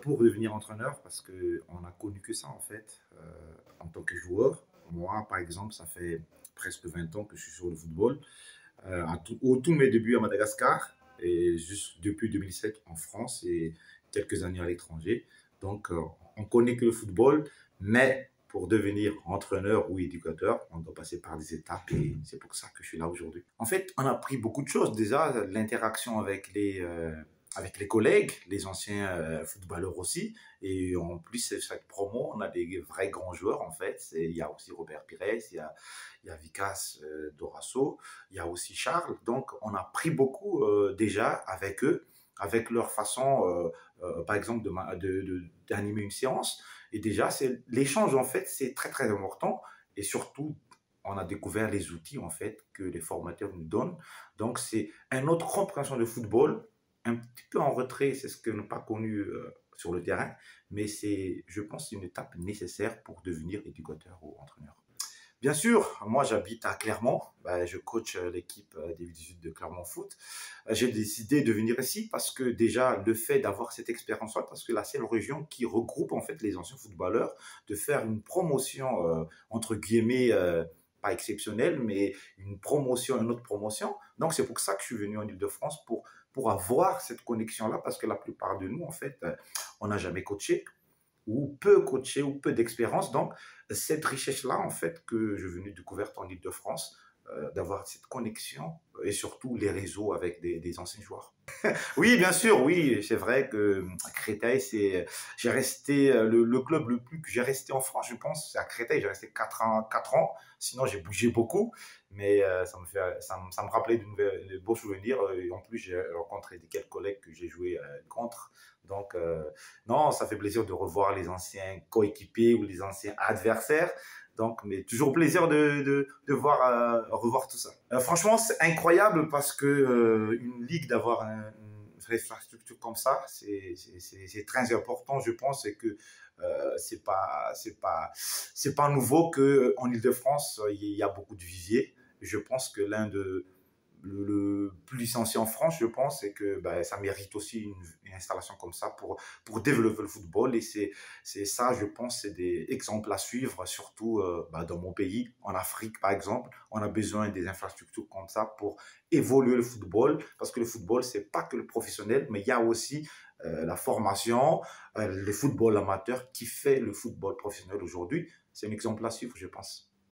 pour devenir entraîneur parce qu'on n'a connu que ça en fait en tant que joueur. Moi, par exemple, ça fait presque 20 ans que je suis sur le football. Au tout mes débuts à Madagascar et juste depuis 2007 en France et quelques années à l'étranger. Donc, on connaît que le football, mais pour devenir entraîneur ou éducateur, on doit passer par des étapes et c'est pour ça que je suis là aujourd'hui. En fait, on a appris beaucoup de choses. Déjà, l'interaction avec les collègues, les anciens footballeurs aussi. Et en plus, cette promo, on a des vrais grands joueurs en fait. Il y a aussi Robert Pires, il y a Vikas Dorasso, il y a aussi Charles. Donc, on a appris beaucoup déjà avec eux, avec leur façon, par exemple, d'animer une séance. Et déjà, c'est l'échange, en fait, c'est très, très important. Et surtout, on a découvert les outils, en fait, que les formateurs nous donnent. Donc, c'est une autre compréhension de football, un petit peu en retrait, c'est ce que nous n'avons pas connu sur le terrain. Mais c'est, je pense, une étape nécessaire pour devenir éducateur ou entraîneur. Bien sûr, moi j'habite à Clermont, ben, je coach l'équipe des 18 de Clermont Foot. J'ai décidé de venir ici parce que déjà le fait d'avoir cette expérience-là, parce que la seule région qui regroupe en fait les anciens footballeurs, de faire une promotion entre guillemets pas exceptionnelle, mais une promotion, une autre promotion. Donc c'est pour ça que je suis venu en Île-de-France pour avoir cette connexion-là, parce que la plupart de nous en fait, on n'a jamais coaché ou peu coaché ou peu d'expérience. Donc, cette richesse-là, en fait, que je venais découvrir en Ile-de-France, d'avoir cette connexion et surtout les réseaux avec des anciens joueurs. Oui, bien sûr, oui, c'est vrai que à Créteil, j'ai resté, le club le plus que j'ai resté en France, je pense, c'est à Créteil, j'ai resté 4 ans, sinon j'ai bougé beaucoup, mais ça me rappelait de beaux souvenirs, et en plus j'ai rencontré quelques collègues que j'ai joué contre, donc non, ça fait plaisir de revoir les anciens coéquipiers ou les anciens adversaires, donc, mais toujours plaisir de voir, revoir tout ça. Franchement, c'est incroyable parce que une ligue d'avoir une infrastructure comme ça, c'est très important, je pense, et que c'est pas nouveau que en Île-de-France il y a beaucoup de viviers. Je pense que l'un de le plus licencié en France, je pense, et que bah, ça mérite aussi une installation comme ça pour développer le football. Et c'est ça, je pense, c'est des exemples à suivre, surtout bah, dans mon pays, en Afrique, par exemple. On a besoin des infrastructures comme ça pour évoluer le football, parce que le football, c'est pas que le professionnel, mais il y a aussi la formation, le football amateur qui fait le football professionnel aujourd'hui. C'est un exemple à suivre, je pense.